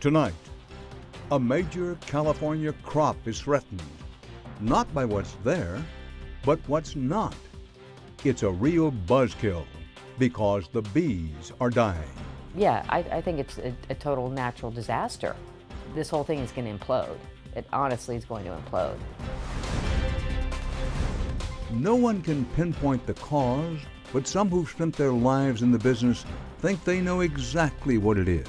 Tonight, a major California crop is threatened, not by what's there, but what's not. It's a real buzzkill because the bees are dying. Yeah, I think it's a total natural disaster. This whole thing is going to implode. It honestly is going to implode. No one can pinpoint the cause, but some who've spent their lives in the business think they know exactly what it is.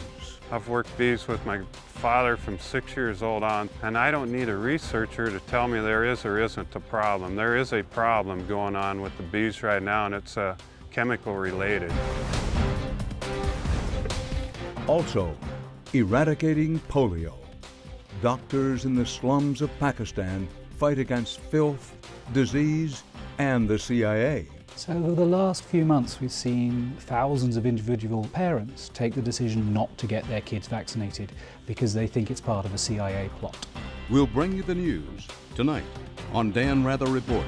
I've worked bees with my father from 6 years old on, and I don't need a researcher to tell me there is or isn't a problem. There is a problem going on with the bees right now, and it's chemical related. Also, eradicating polio. Doctors in the slums of Pakistan fight against filth, disease, and the CIA. So over the last few months, we've seen thousands of individual parents take the decision not to get their kids vaccinated because they think it's part of a CIA plot. We'll bring you the news tonight on Dan Rather Reports.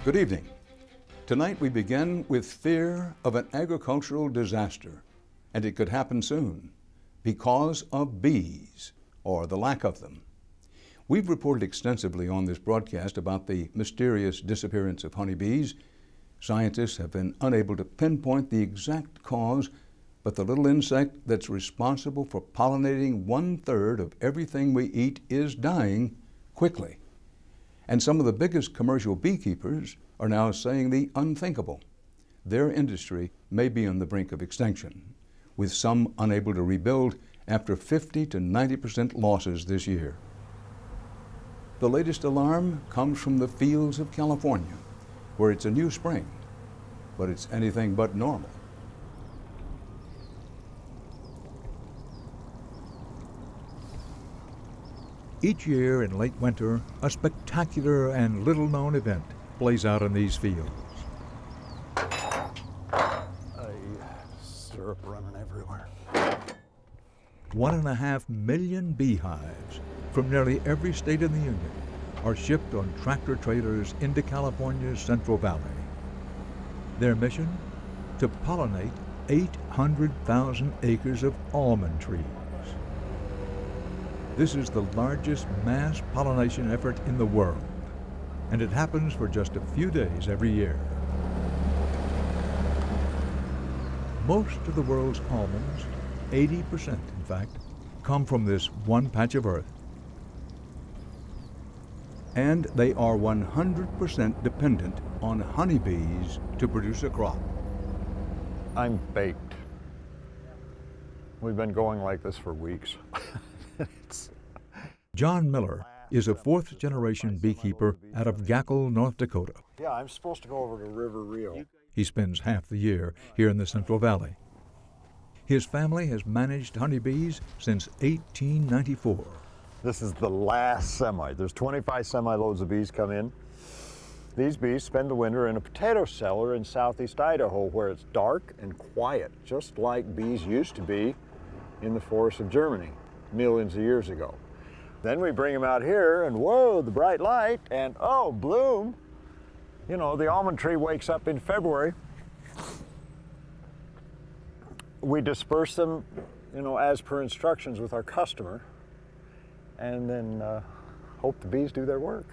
Good evening. Tonight we begin with fear of an agricultural disaster, and it could happen soon because of bees, or the lack of them. We've reported extensively on this broadcast about the mysterious disappearance of honeybees. Scientists have been unable to pinpoint the exact cause, but the little insect that's responsible for pollinating 1/3 of everything we eat is dying quickly. And some of the biggest commercial beekeepers are now saying the unthinkable. Their industry may be on the brink of extinction, with some unable to rebuild after 50 to 90% losses this year. The latest alarm comes from the fields of California, where it's a new spring, but it's anything but normal. Each year in late winter, a spectacular and little-known event plays out in these fields. Syrup running everywhere. 1.5 million beehives from nearly every state in the Union are shipped on tractor trailers into California's Central Valley. Their mission? To pollinate 800,000 acres of almond trees. This is the largest mass pollination effort in the world, and it happens for just a few days every year. Most of the world's almonds, 80% in fact, come from this one patch of earth. And they are 100% dependent on honeybees to produce a crop. I'm baked. We've been going like this for weeks. John Miller is a fourth-generation beekeeper out of Gackle, North Dakota. Yeah, I'm supposed to go over to River Rio. He spends half the year here in the Central Valley. His family has managed honeybees since 1894. This is the last semi. There's 25 semi-loads of bees come in. These bees spend the winter in a potato cellar in southeast Idaho where it's dark and quiet, just like bees used to be in the forests of Germany millions of years ago. Then we bring them out here and whoa, the bright light, and oh, bloom. You know, the almond tree wakes up in February. We disperse them, you know, as per instructions with our customer, and then hope the bees do their work.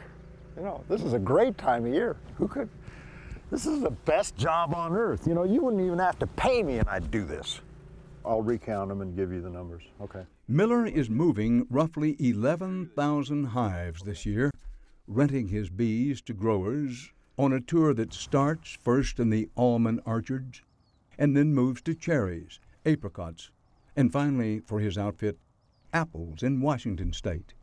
You know, this is a great time of year. This is the best job on earth. You know, you wouldn't even have to pay me and I'd do this. I'll recount them and give you the numbers. Okay. Miller is moving roughly 11,000 hives this year, renting his bees to growers on a tour that starts first in the almond orchards and then moves to cherries, apricots, and finally, for his outfit, apples in Washington state.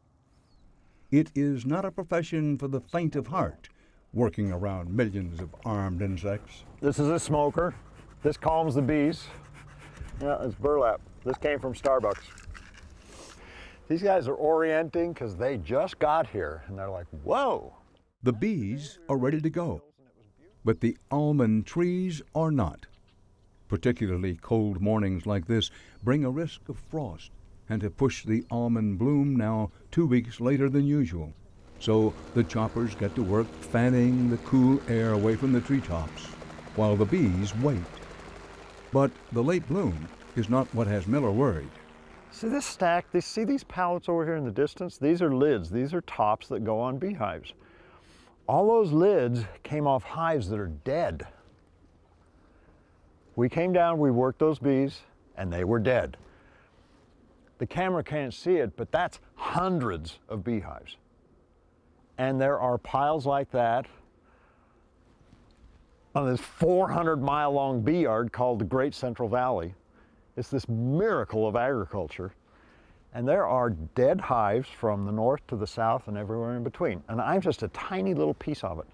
It is not a profession for the faint of heart, working around millions of armed insects. This is a smoker. This calms the bees. Yeah, it's burlap. This came from Starbucks. These guys are orienting because they just got here, and they're like, whoa. The bees are ready to go. but the almond trees are not. Particularly cold mornings like this bring a risk of frost and have pushed the almond bloom now 2 weeks later than usual. So the choppers get to work fanning the cool air away from the treetops while the bees wait. But the late bloom is not what has Miller worried. See this stack, see these pallets over here in the distance? These are lids, these are tops that go on beehives. All those lids came off hives that are dead. We came down, we worked those bees, and they were dead. The camera can't see it, but that's hundreds of beehives. And there are piles like that on this 400-mile-long bee yard called the Great Central Valley. It's this miracle of agriculture. And there are dead hives from the north to the south and everywhere in between. And I'm just a tiny little piece of it.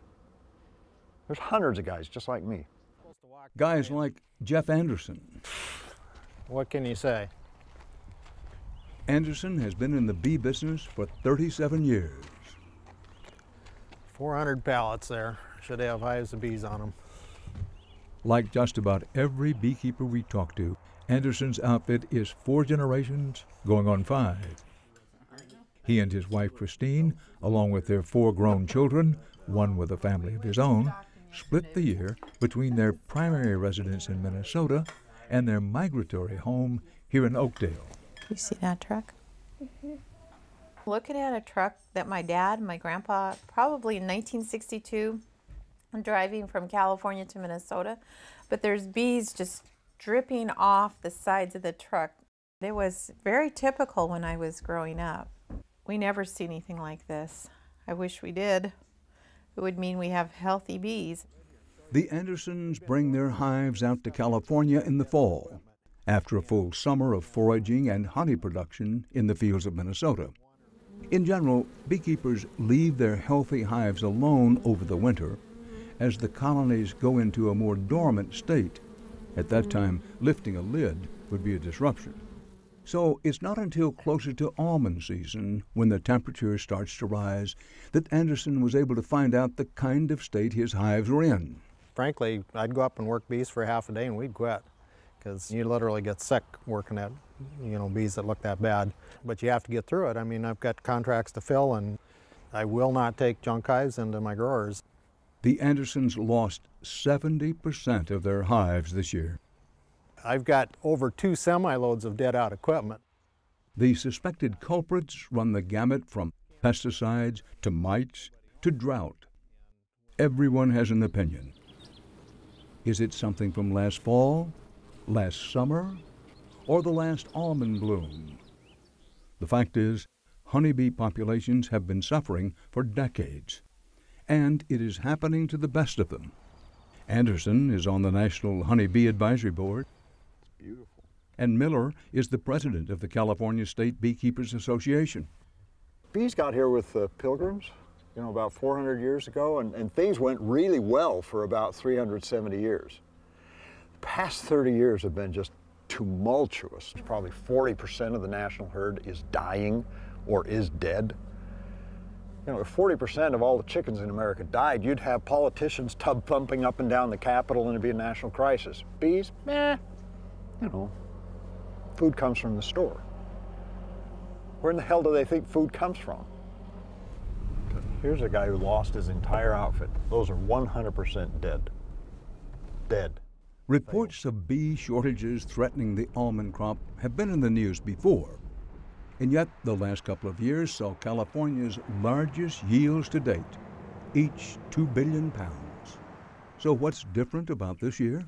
There's hundreds of guys just like me. Guys like Jeff Anderson. What can you say? Anderson has been in the bee business for 37 years. 400 pallets there. Should have hives of bees on them. Like just about every beekeeper we talk to, Anderson's outfit is 4 generations, going on 5. He and his wife Christine, along with their 4 grown children, one with a family of his own, split the year between their primary residence in Minnesota and their migratory home here in Oakdale. You see that truck? Looking at a truck that my dad and my grandpa, probably in 1962, driving from California to Minnesota, but there's bees just dripping off the sides of the truck. It was very typical when I was growing up. We never see anything like this. I wish we did. It would mean we have healthy bees. The Andersons bring their hives out to California in the fall, after a full summer of foraging and honey production in the fields of Minnesota. In general, beekeepers leave their healthy hives alone over the winter as the colonies go into a more dormant state. At that time, lifting a lid would be a disruption. So it's not until closer to almond season, when the temperature starts to rise, that Anderson was able to find out the kind of state his hives were in. Frankly, I'd go up and work bees for half a day and we'd quit, because you literally get sick working at, bees that look that bad. But you have to get through it. I mean, I've got contracts to fill, and I will not take junk hives into my growers. The Andersons lost 70% of their hives this year. I've got over 2 semi-loads of dead-out equipment. The suspected culprits run the gamut from pesticides to mites to drought. Everyone has an opinion. Is it something from last fall, last summer, or the last almond bloom? The fact is, honeybee populations have been suffering for decades, and it is happening to the best of them. Anderson is on the National Honeybee Advisory Board. It's beautiful. And Miller is the president of the California State Beekeepers Association. Bees got here with the Pilgrims, about 400 years ago, and things went really well for about 370 years. The past 30 years have been just tumultuous. Probably 40% of the national herd is dying or is dead. If 40% of all the chickens in America died, you'd have politicians tub thumping up and down the Capitol and it'd be a national crisis. Bees, food comes from the store. Where in the hell do they think food comes from? Here's a guy who lost his entire outfit. Those are 100% dead. Dead. Reports of bee shortages threatening the almond crop have been in the news before. And yet, the last couple of years saw California's largest yields to date, each 2 billion pounds. So what's different about this year?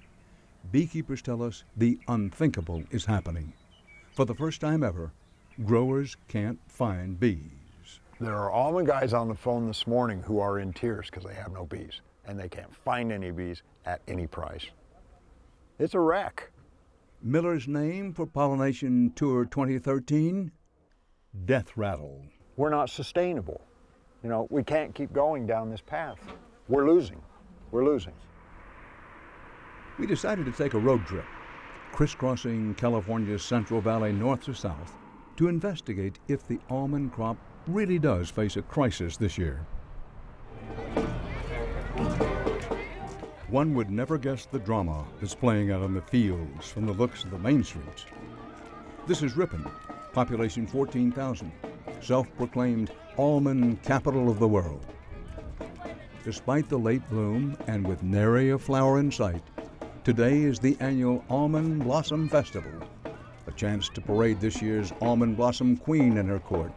Beekeepers tell us the unthinkable is happening. For the first time ever, growers can't find bees. There are almond guys on the phone this morning who are in tears because they have no bees, and they can't find any bees at any price. It's a wreck. Miller's name for Pollination Tour 2013? Death Rattle. We're not sustainable. We can't keep going down this path. We're losing. We're losing. We decided to take a road trip, crisscrossing California's Central Valley north to south, to investigate if the almond crop really does face a crisis this year. One would never guess the drama that's playing out on the fields from the looks of the main streets. This is Ripon, population 14,000, self-proclaimed almond capital of the world. Despite the late bloom and with nary a flower in sight, today is the annual Almond Blossom Festival, a chance to parade this year's almond blossom queen in her court.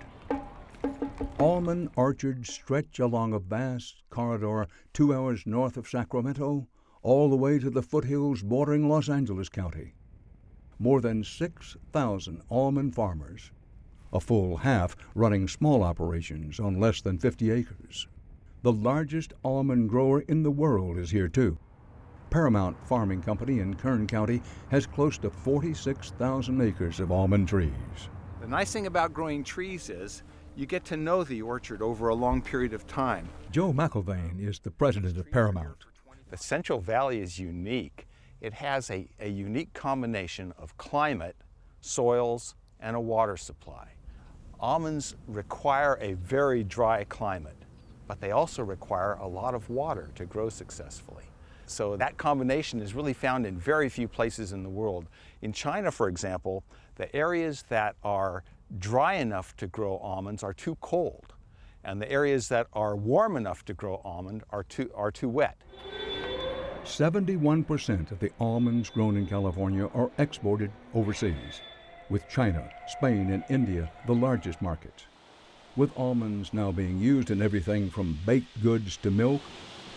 Almond orchards stretch along a vast corridor 2 hours north of Sacramento, all the way to the foothills bordering Los Angeles County. More than 6,000 almond farmers, a full half running small operations on less than 50 acres. The largest almond grower in the world is here too. Paramount Farming Company in Kern County has close to 46,000 acres of almond trees. The nice thing about growing trees is you get to know the orchard over a long period of time. Joe McIlvaine is the president of Paramount. The Central Valley is unique. It has a unique combination of climate, soils, and a water supply. Almonds require a very dry climate, but they also require a lot of water to grow successfully. So that combination is really found in very few places in the world. In China, for example, the areas that are dry enough to grow almonds are too cold, and the areas that are warm enough to grow almond are too wet. 71% of the almonds grown in California are exported overseas, with China, Spain, and India the largest markets. With almonds now being used in everything from baked goods to milk,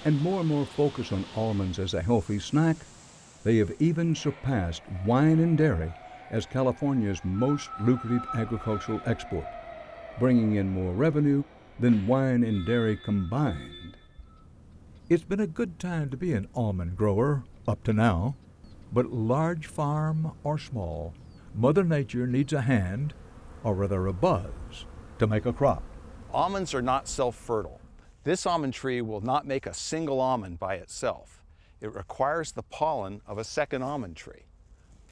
and more focus on almonds as a healthy snack, they have even surpassed wine and dairy as California's most lucrative agricultural export, bringing in more revenue than wine and dairy combined. It's been a good time to be an almond grower up to now, but large farm or small, Mother Nature needs a hand, or rather a buzz, to make a crop. Almonds are not self-fertile. This almond tree will not make a single almond by itself. It requires the pollen of a second almond tree.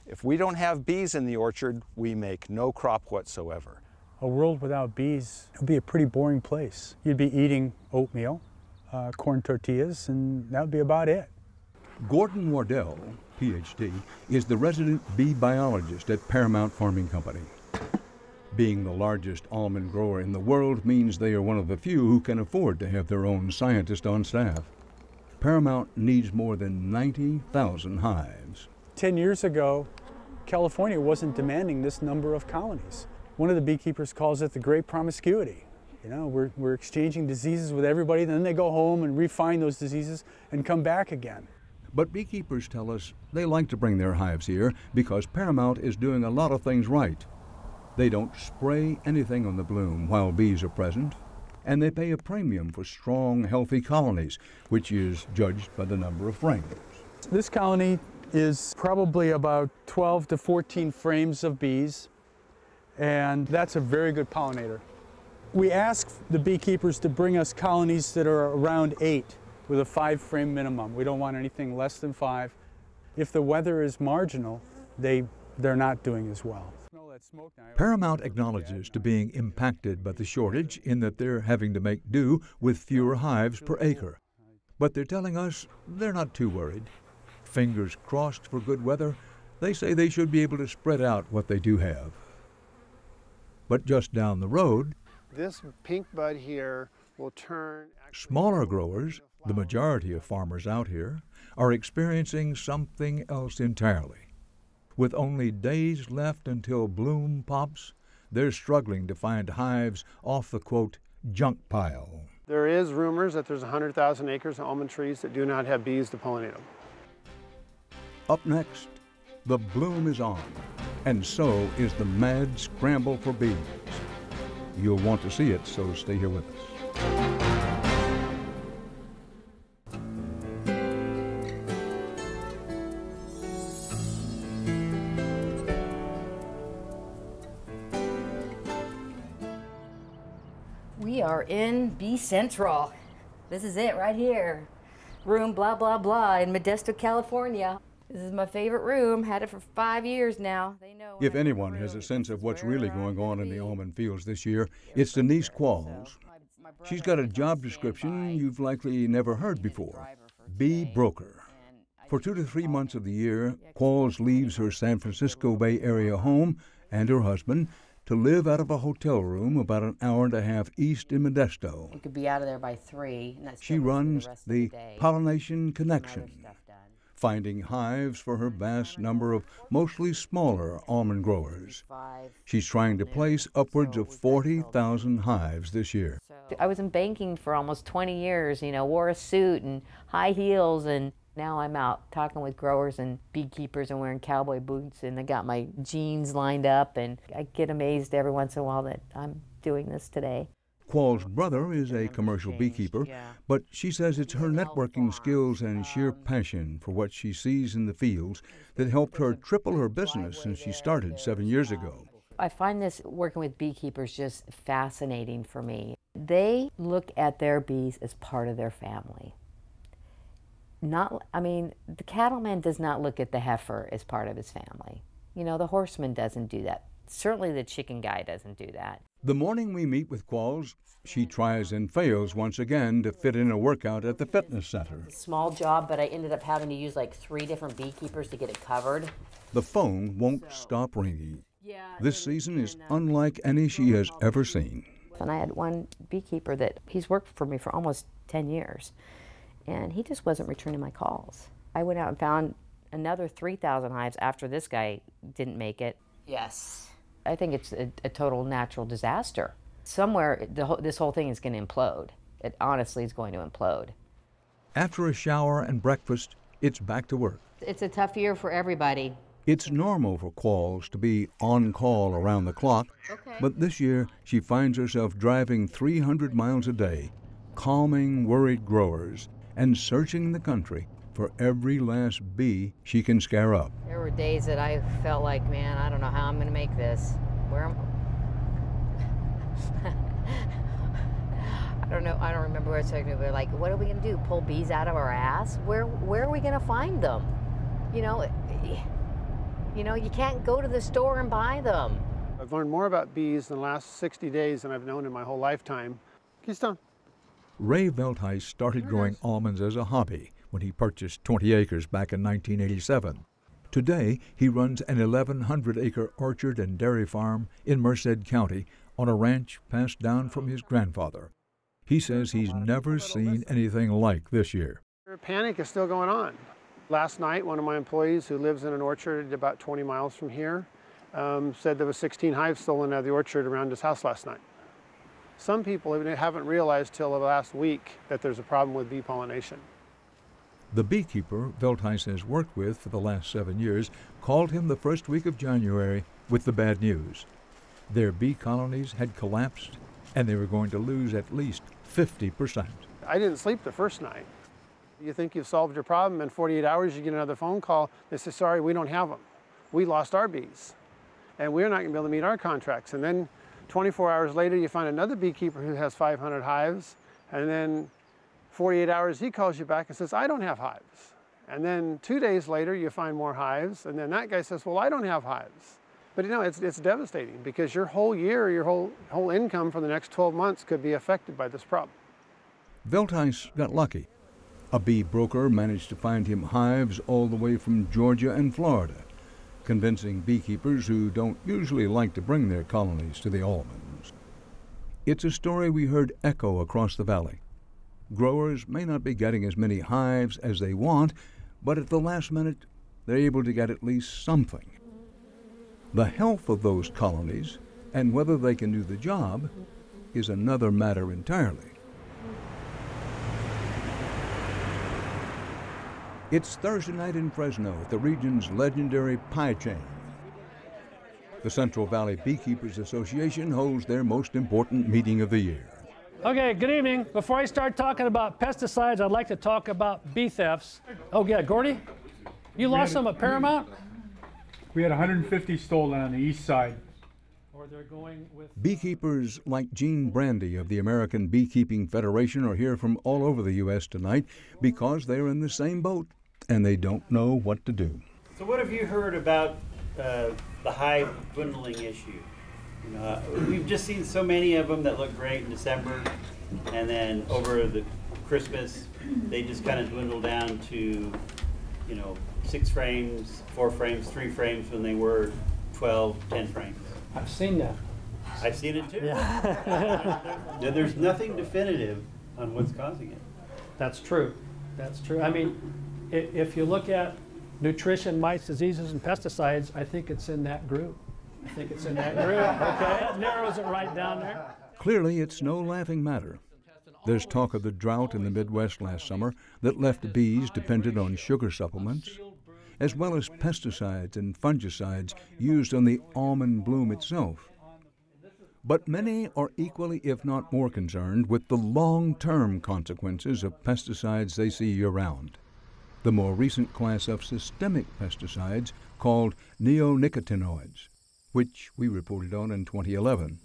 If we don't have bees in the orchard, we make no crop whatsoever. A world without bees would be a pretty boring place. You'd be eating oatmeal, corn tortillas, and that would be about it. Gordon Wardell, PhD, is the resident bee biologist at Paramount Farming Company. Being the largest almond grower in the world means they are one of the few who can afford to have their own scientist on staff. Paramount needs more than 90,000 hives. 10 years ago, California wasn't demanding this number of colonies. One of the beekeepers calls it the great promiscuity. You know, we're exchanging diseases with everybody, then they go home and refine those diseases and come back again. But beekeepers tell us they like to bring their hives here because Paramount is doing a lot of things right. They don't spray anything on the bloom while bees are present, and they pay a premium for strong, healthy colonies, which is judged by the number of frames. This colony is probably about 12 to 14 frames of bees, and that's a very good pollinator. We ask the beekeepers to bring us colonies that are around 8 with a 5-frame minimum. We don't want anything less than 5. If the weather is marginal, they're not doing as well. Paramount acknowledges to being impacted by the shortage in that they're having to make do with fewer hives per acre. But they're telling us they're not too worried. Fingers crossed for good weather, they say they should be able to spread out what they do have. But just down the road, this pink bud here will turn... Smaller growers, the majority of farmers out here, are experiencing something else entirely. With only days left until bloom pops, they're struggling to find hives off the, quote, junk pile. There is rumors that there's 100,000 acres of almond trees that do not have bees to pollinate them. Up next, the bloom is on, and so is the mad scramble for bees. You'll want to see it, so stay here with us. We are in Bee Central. This is it right here. Room blah, blah, blah in Modesto, California. This is my favorite room. Had it for 5 years now. They know if anyone has a sense of what's really going on in the almond fields this year, it's Denise Qualls. She's got a job description you've likely never heard before. Bee broker. For 2 to 3 months of the year, Qualls leaves her San Francisco Bay Area home and her husband to live out of a hotel room about an hour and a half east in Modesto. You could be out of there by 3. And She runs the Pollination Connection, finding hives for her vast number of mostly smaller almond growers. She's trying to place upwards of 40,000 hives this year. I was in banking for almost 20 years, you know, wore a suit and high heels, and now I'm out talking with growers and beekeepers and wearing cowboy boots, and I got my jeans lined up, and I get amazed every once in a while that I'm doing this today. Qualls' brother is a commercial beekeeper, but she says it's her networking skills and sheer passion for what she sees in the fields that helped her triple her business since she started 7 years ago. I find this working with beekeepers just fascinating for me. They look at their bees as part of their family. The cattleman does not look at the heifer as part of his family. You know, the horseman doesn't do that. Certainly the chicken guy doesn't do that. The morning we meet with Qualls, she tries and fails once again to fit in a workout at the fitness center. Small job, but I ended up having to use like 3 different beekeepers to get it covered. The phone won't stop ringing. This season is unlike any she has ever seen. And I had one beekeeper that he's worked for me for almost 10 years, and he just wasn't returning my calls. I went out and found another 3,000 hives after this guy didn't make it. Yes. I think it's a total natural disaster. Somewhere, this whole thing is going to implode. It honestly is going to implode. After a shower and breakfast, it's back to work. It's a tough year for everybody. It's normal for Qualls to be on call around the clock, but this year she finds herself driving 300 miles a day, calming worried growers and searching the country for every last bee she can scare up. There were days that I felt like, man, I don't know how I'm going to make this. I don't know. I don't remember what I was talking about. Like, what are we going to do? Pull bees out of our ass? Where are we going to find them? You know, you can't go to the store and buy them. I've learned more about bees in the last 60 days than I've known in my whole lifetime. Keystone. Ray Veldhuis started growing almonds as a hobby when he purchased 20 acres back in 1987. Today, he runs an 1,100-acre orchard and dairy farm in Merced County on a ranch passed down from his grandfather. He says he's never seen anything like this year. Panic is still going on. Last night, one of my employees who lives in an orchard about 20 miles from here said there was 16 hives stolen out of the orchard around his house last night. Some people haven't realized till the last week that there's a problem with bee pollination. The beekeeper Veldhuis has worked with for the last 7 years called him the first week of January with the bad news. Their bee colonies had collapsed and they were going to lose at least 50%. I didn't sleep the first night. You think you've solved your problem, in 48 hours you get another phone call. They say, sorry, we don't have them. We lost our bees, and we're not going to be able to meet our contracts. And then 24 hours later, you find another beekeeper who has 500 hives, and then 48 hours, he calls you back and says, I don't have hives. And then 2 days later, you find more hives, and then that guy says, well, I don't have hives. But you know, it's devastating because your whole year, your whole income for the next 12 months could be affected by this problem. Veldhuis got lucky. A bee broker managed to find him hives all the way from Georgia and Florida, convincing beekeepers who don't usually like to bring their colonies to the almonds. It's a story we heard echo across the valley. Growers may not be getting as many hives as they want, but at the last minute, they're able to get at least something. The health of those colonies and whether they can do the job is another matter entirely. It's Thursday night in Fresno at the region's legendary pie chain. The Central Valley Beekeepers Association holds their most important meeting of the year. Okay, good evening. Before I start talking about pesticides, I'd like to talk about bee thefts. Oh yeah, Gordy, you lost some at Paramount? We had 150 stolen on the east side. Or they're going with Beekeepers like Gene Brandy of the American Beekeeping Federation are here from all over the U.S. tonight because they're in the same boat and they don't know what to do. So what have you heard about the hive dwindling issue? You know, we've just seen so many of them that look great in December, and then over the Christmas, they just kind of dwindle down to you know, 6 frames, 4 frames, 3 frames when they were 12, 10 frames. I've seen that. I've seen it too. Yeah. There's nothing definitive on what's causing it. That's true. That's true. I mean, if you look at nutrition, mites, diseases, and pesticides, I think it's in that group. I think it's in that group. Okay, that narrows it right down there. Clearly, it's no laughing matter. There's talk of the drought in the Midwest last summer that left bees dependent on sugar supplements, as well as pesticides and fungicides used on the almond bloom itself. But many are equally, if not more, concerned with the long-term consequences of pesticides they see year-round. The more recent class of systemic pesticides called neonicotinoids, which we reported on in 2011.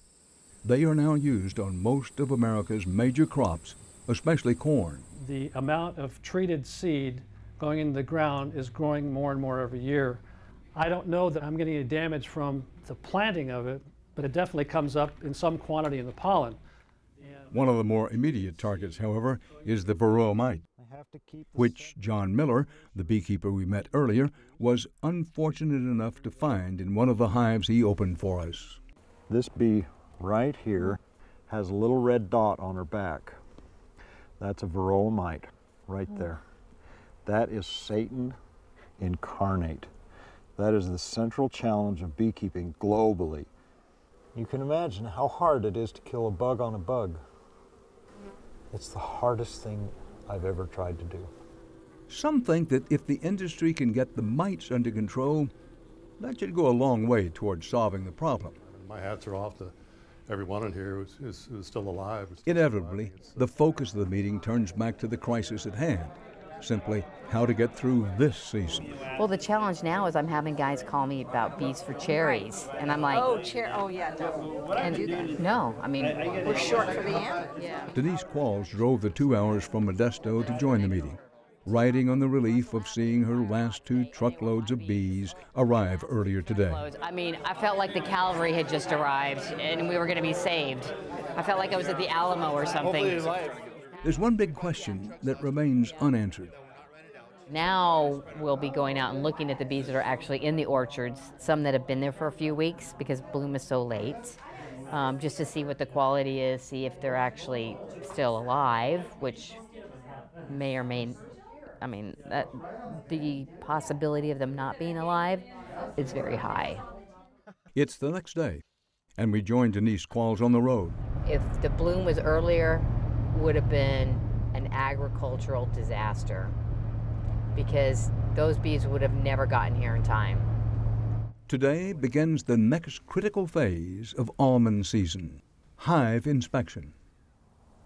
They are now used on most of America's major crops, especially corn. The amount of treated seed going into the ground is growing more and more every year. I don't know that I'm getting any damage from the planting of it, but it definitely comes up in some quantity in the pollen. One of the more immediate targets, however, is the varroa mite, which John Miller, the beekeeper we met earlier, was unfortunate enough to find in one of the hives he opened for us. This bee right here has a little red dot on her back. That's a varroa mite right there. That is Satan incarnate. That is the central challenge of beekeeping globally. You can imagine how hard it is to kill a bug on a bug. It's the hardest thing I've ever tried to do. Some think that if the industry can get the mites under control, that should go a long way towards solving the problem. My hats are off to everyone in here who's still alive. Inevitably, the focus of the meeting turns back to the crisis at hand, simply how to get through this season. Well, the challenge now is I'm having guys call me about bees for cherries, and I'm like, oh yeah, no. And do that. No, I mean, we're short for the end. Yeah. Denise Qualls drove the 2 hours from Modesto to join the meeting, riding on the relief of seeing her last 2 truckloads of bees arrive earlier today. I mean, I felt like the cavalry had just arrived and we were going to be saved. I felt like I was at the Alamo or something. There's one big question that remains unanswered. Now we'll be going out and looking at the bees that are actually in the orchards, some that have been there for a few weeks because bloom is so late, just to see what the quality is, see if they're actually still alive, which may or may, I mean, the possibility of them not being alive is very high. It's the next day, and we joined Denise Qualls on the road. If the bloom was earlier, would have been an agricultural disaster because those bees would have never gotten here in time. Today begins the next critical phase of almond season, hive inspection.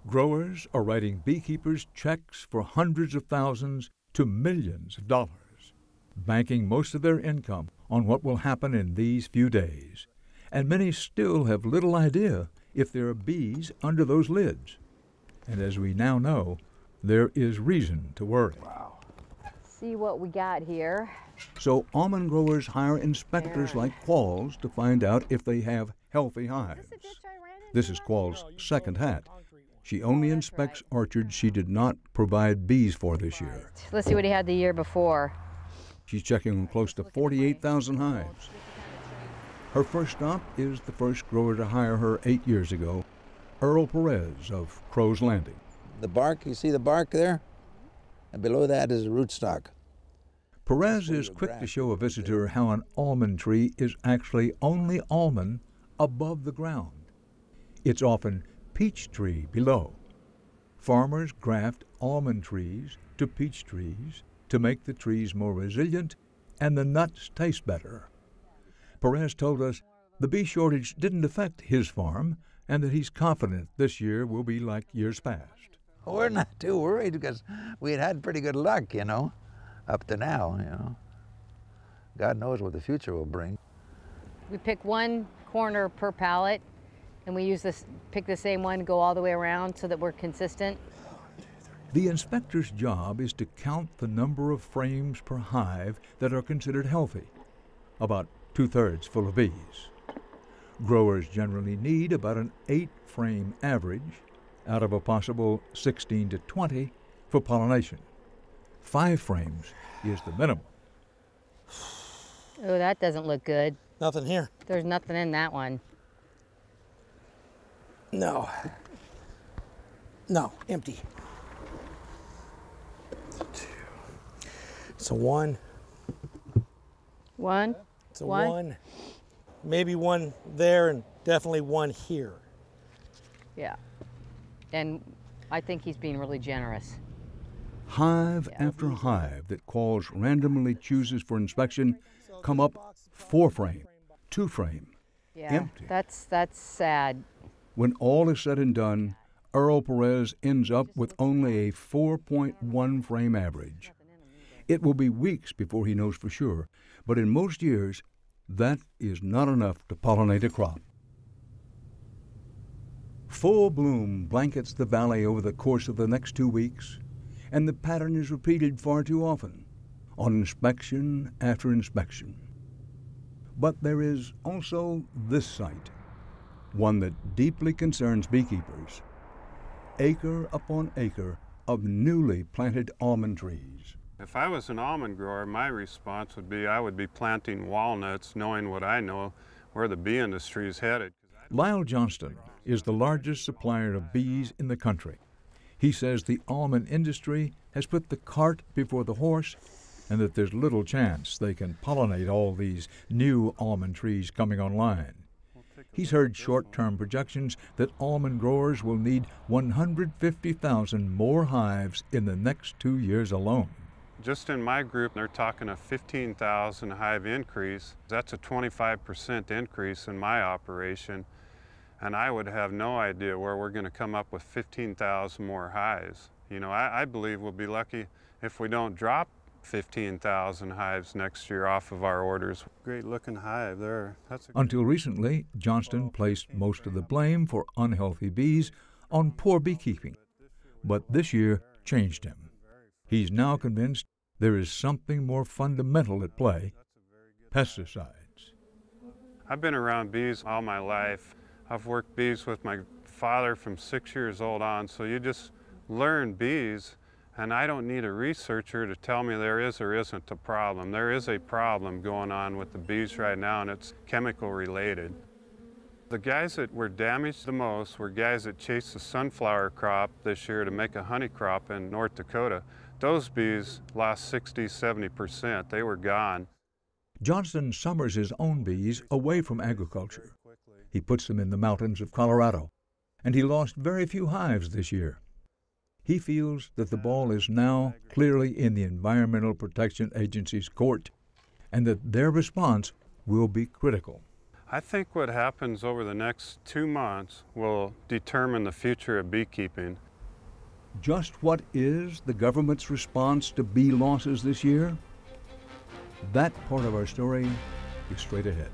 Growers are writing beekeepers checks for hundreds of thousands to millions of dollars, banking most of their income on what will happen in these few days. And many still have little idea if there are bees under those lids. And as we now know, there is reason to worry. Wow. See what we got here. So almond growers hire inspectors like Qualls to find out if they have healthy hives. This is Qualls' second hat. She only inspects orchards she did not provide bees for this year. Let's see what he had the year before. She's checking on close to 48,000 hives. Her first stop is the first grower to hire her 8 years ago, Earl Perez of Crow's Landing. The bark, you see the bark there? And below that is a rootstock. Perez is quick to show a visitor how an almond tree is actually only almond above the ground. It's often peach tree below. Farmers graft almond trees to peach trees to make the trees more resilient and the nuts taste better. Perez told us the bee shortage didn't affect his farm and that he's confident this year will be like years past. We're not too worried because we had pretty good luck, you know, up to now, you know. God knows what the future will bring. We pick one corner per pallet and we pick the same one, go all the way around so that we're consistent. The inspector's job is to count the number of frames per hive that are considered healthy, about 2/3 full of bees. Growers generally need about an 8-frame average out of a possible 16 to 20 for pollination. 5 frames is the minimum. Oh, that doesn't look good. Nothing here. There's nothing in that one. No. No, empty. It's a 1. 1? It's a 1. Maybe 1 there and definitely 1 here. Yeah. And I think he's being really generous. Hive after hive that Qualls randomly chooses for inspection come up 4 frame, 2 frame, Yeah, empty. that's sad. When all is said and done, Earl Perez ends up with only a 4.1 frame average. It will be weeks before he knows for sure, but in most years, that is not enough to pollinate a crop. Full bloom blankets the valley over the course of the next 2 weeks, and the pattern is repeated far too often, on inspection after inspection. But there is also this sight, one that deeply concerns beekeepers. Acre upon acre of newly planted almond trees. If I was an almond grower, my response would be I would be planting walnuts, knowing what I know, where the bee industry is headed. Lyle Johnston is the largest supplier of bees in the country. He says the almond industry has put the cart before the horse and that there's little chance they can pollinate all these new almond trees coming online. He's heard short-term projections that almond growers will need 150,000 more hives in the next 2 years alone. Just in my group, they're talking a 15,000 hive increase. That's a 25% increase in my operation. And I would have no idea where we're going to come up with 15,000 more hives. You know, I believe we'll be lucky if we don't drop 15,000 hives next year off of our orders. Great looking hive there. Until recently, Johnston placed most of the blame for unhealthy bees on poor beekeeping. But this year changed him. He's now convinced there is something more fundamental at play: pesticides. I've been around bees all my life. I've worked bees with my father from 6 years old on, so you just learn bees, and I don't need a researcher to tell me there is or isn't a problem. There is a problem going on with the bees right now, and it's chemical related. The guys that were damaged the most were guys that chased the sunflower crop this year to make a honey crop in North Dakota. Those bees lost 60–70%. They were gone. Johnston summers his own bees away from agriculture. He puts them in the mountains of Colorado, and he lost very few hives this year. He feels that the ball is now clearly in the Environmental Protection Agency's court, and that their response will be critical. I think what happens over the next 2 months will determine the future of beekeeping. Just what is the government's response to bee losses this year? That part of our story is straight ahead.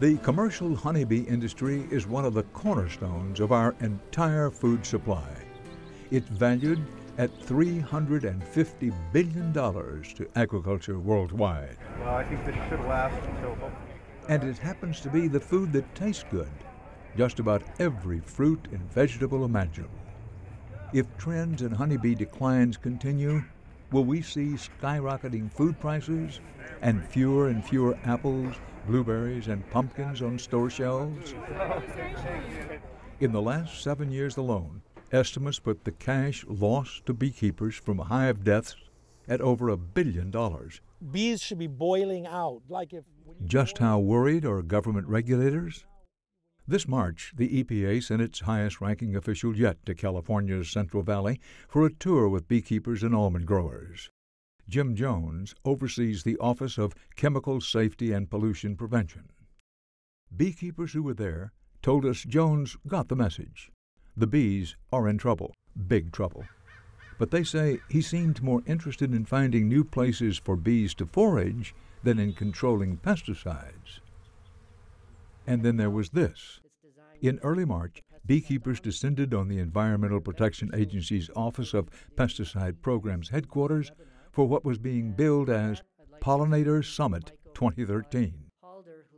The commercial honeybee industry is one of the cornerstones of our entire food supply. It's valued at $350 billion to agriculture worldwide. Well, I think this should last until... And it happens to be the food that tastes good, just about every fruit and vegetable imaginable. If trends in honeybee declines continue, will we see skyrocketing food prices and fewer apples, blueberries, and pumpkins on store shelves? In the last 7 years alone, estimates put the cash lost to beekeepers from hive deaths at over $1 billion. Bees should be boiling out. Just how worried are government regulators? This March, the EPA sent its highest-ranking official yet to California's Central Valley for a tour with beekeepers and almond growers. Jim Jones oversees the Office of Chemical Safety and Pollution Prevention. Beekeepers who were there told us Jones got the message. The bees are in trouble, big trouble. But they say he seemed more interested in finding new places for bees to forage than in controlling pesticides. And then there was this. In early March, beekeepers descended on the Environmental Protection Agency's Office of Pesticide Programs headquarters for what was being billed as Pollinator Summit 2013.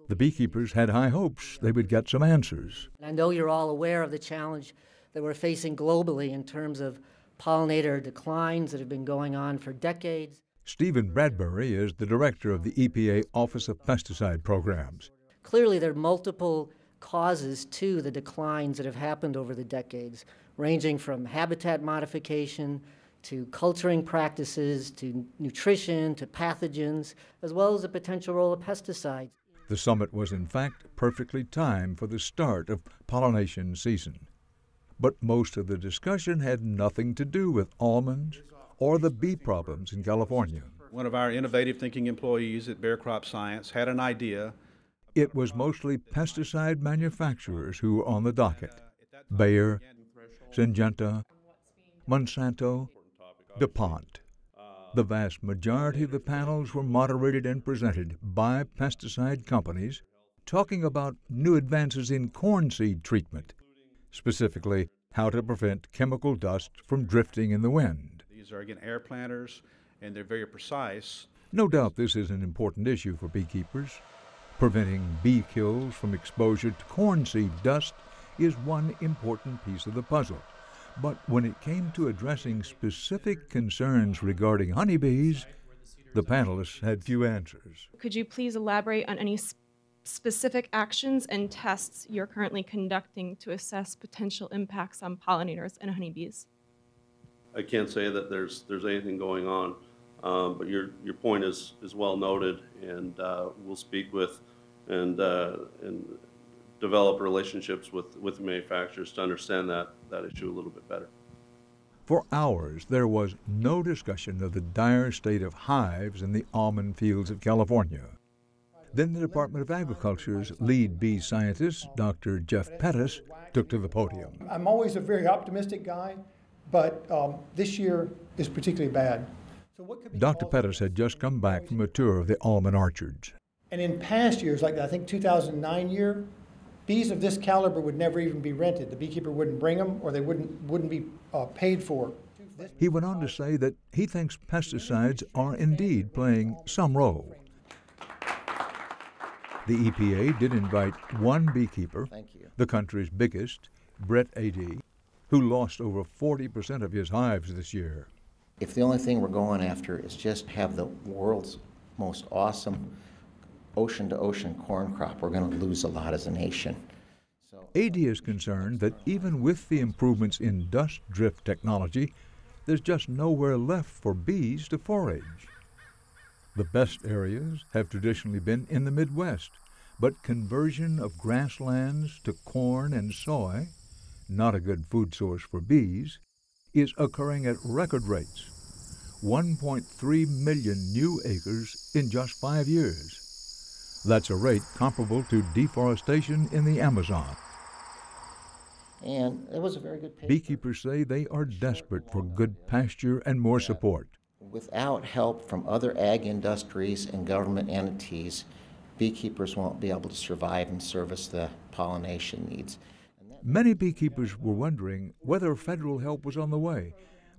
The beekeepers had high hopes they would get some answers. I know you're all aware of the challenge that we're facing globally in terms of pollinator declines that have been going on for decades. Stephen Bradbury is the director of the EPA Office of Pesticide Programs. Clearly, there are multiple causes to the declines that have happened over the decades, ranging from habitat modification to culturing practices to nutrition to pathogens, as well as the potential role of pesticides. The summit was in fact perfectly timed for the start of pollination season. But most of the discussion had nothing to do with almonds or the bee problems in California. One of our innovative thinking employees at Bear Crop Science had an idea. It was mostly pesticide manufacturers who were on the docket: Bayer, Syngenta, Monsanto, DuPont. The vast majority of the panels were moderated and presented by pesticide companies talking about new advances in corn seed treatment, specifically how to prevent chemical dust from drifting in the wind. These are, again, air planters, and they're very precise. No doubt this is an important issue for beekeepers. Preventing bee kills from exposure to corn seed dust is one important piece of the puzzle. But when it came to addressing specific concerns regarding honeybees, the panelists had few answers. Could you please elaborate on any specific actions and tests you're currently conducting to assess potential impacts on pollinators and honeybees? I can't say that there's anything going on, but your point is well noted, and we'll speak with and develop relationships with manufacturers to understand that issue a little bit better. For hours, there was no discussion of the dire state of hives in the almond fields of California. Then the Department of Agriculture's lead bee scientist, Dr. Jeff Pettis, took to the podium. I'm always a very optimistic guy, but this year is particularly bad. Dr. Pettis had just come back from a tour of the almond orchards. And in past years, like I think 2009 year, bees of this caliber would never even be rented. The beekeeper wouldn't bring them, or they wouldn't be paid for. He went on to say that he thinks pesticides are indeed playing some role. The EPA did invite one beekeeper, the country's biggest, Brett A.D., who lost over 40% of his hives this year. If the only thing we're going after is just have the world's most awesome ocean-to-ocean corn crop, we're going to lose a lot as a nation. A.D. is concerned that even with the improvements in dust drift technology, there's just nowhere left for bees to forage. The best areas have traditionally been in the Midwest, but conversion of grasslands to corn and soy, not a good food source for bees, is occurring at record rates. 1.3 million new acres in just 5 years. That's a rate comparable to deforestation in the Amazon. And it was a very good paper. Beekeepers say they are desperate for good pasture and more support. Without help from other ag industries and government entities, beekeepers won't be able to survive and service the pollination needs. Many beekeepers were wondering whether federal help was on the way,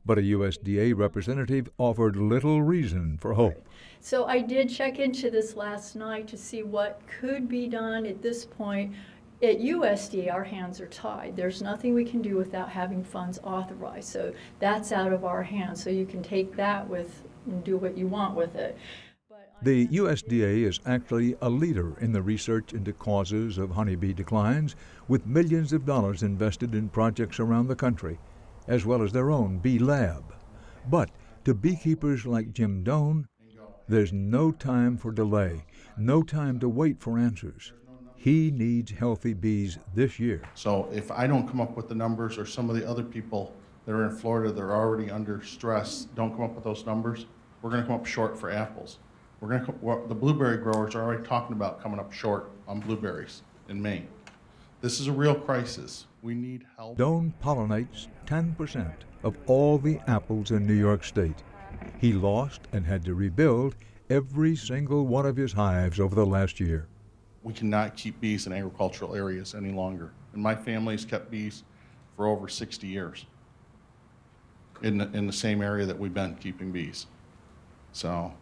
but a USDA representative offered little reason for hope. So I did check into this last night to see what could be done at this point. At USDA, our hands are tied. There's nothing we can do without having funds authorized. So that's out of our hands. So you can take that with and do what you want with it. The USDA is actually a leader in the research into causes of honeybee declines, with millions of dollars invested in projects around the country, as well as their own bee lab. But to beekeepers like Jim Doan, there's no time for delay, no time to wait for answers. He needs healthy bees this year. So if I don't come up with the numbers, or some of the other people that are in Florida that are already under stress don't come up with those numbers, we're going to come up short for apples. The blueberry growers are already talking about coming up short on blueberries in Maine. This is a real crisis. We need help. Doan pollinates 10% of all the apples in New York State. He lost and had to rebuild every single one of his hives over the last year. We cannot keep bees in agricultural areas any longer. And my family's kept bees for over 60 years in the same area that we've been keeping bees. So.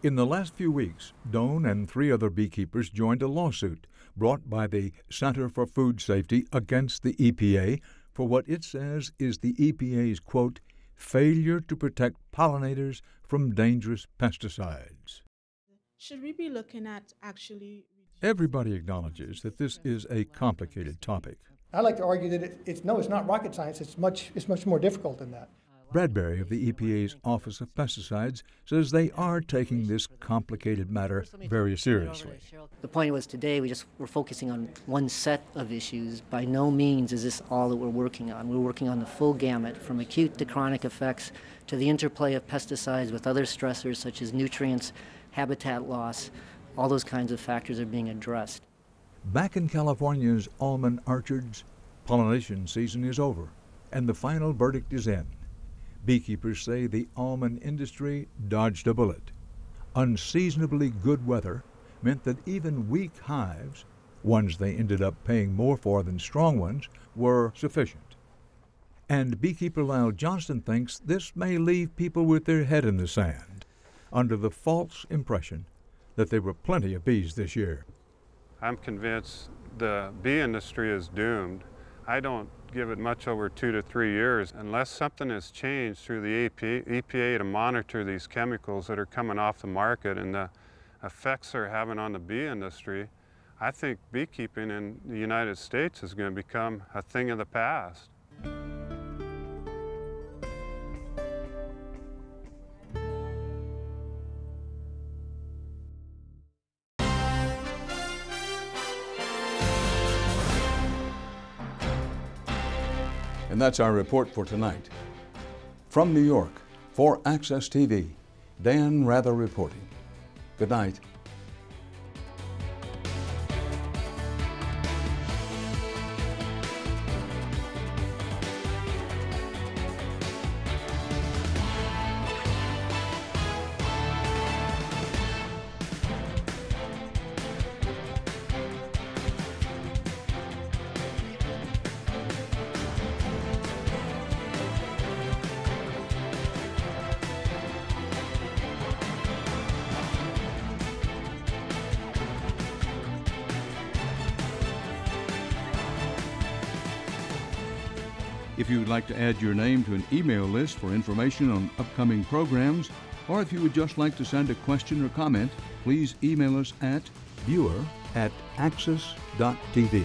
In the last few weeks, Doan and 3 other beekeepers joined a lawsuit brought by the Center for Food Safety against the EPA for what it says is the EPA's, quote, failure to protect pollinators from dangerous pesticides. Should we be looking at actually... Everybody acknowledges that this is a complicated topic. I like to argue that it's not rocket science. It's much more difficult than that. Bradbury of the EPA's Office of Pesticides says they are taking this complicated matter very seriously. The point was today we're focusing on one set of issues. By no means is this all that we're working on. We're working on the full gamut, from acute to chronic effects to the interplay of pesticides with other stressors such as nutrients, habitat loss. All those kinds of factors are being addressed. Back in California's almond orchards, pollination season is over, and the final verdict is in. Beekeepers say the almond industry dodged a bullet. Unseasonably good weather meant that even weak hives, ones they ended up paying more for than strong ones, were sufficient. And beekeeper Lyle Johnston thinks this may leave people with their head in the sand, under the false impression that there were plenty of bees this year. I'm convinced the bee industry is doomed. I don't give it much over 2 to 3 years unless something has changed through the EPA to monitor these chemicals that are coming off the market and the effects they're having on the bee industry. I think beekeeping in the United States is going to become a thing of the past. And that's our report for tonight. From New York, for Access TV, Dan Rather reporting. Good night. If you would like to add your name to an email list for information on upcoming programs, or if you would just like to send a question or comment, please email us at viewer@access.tv.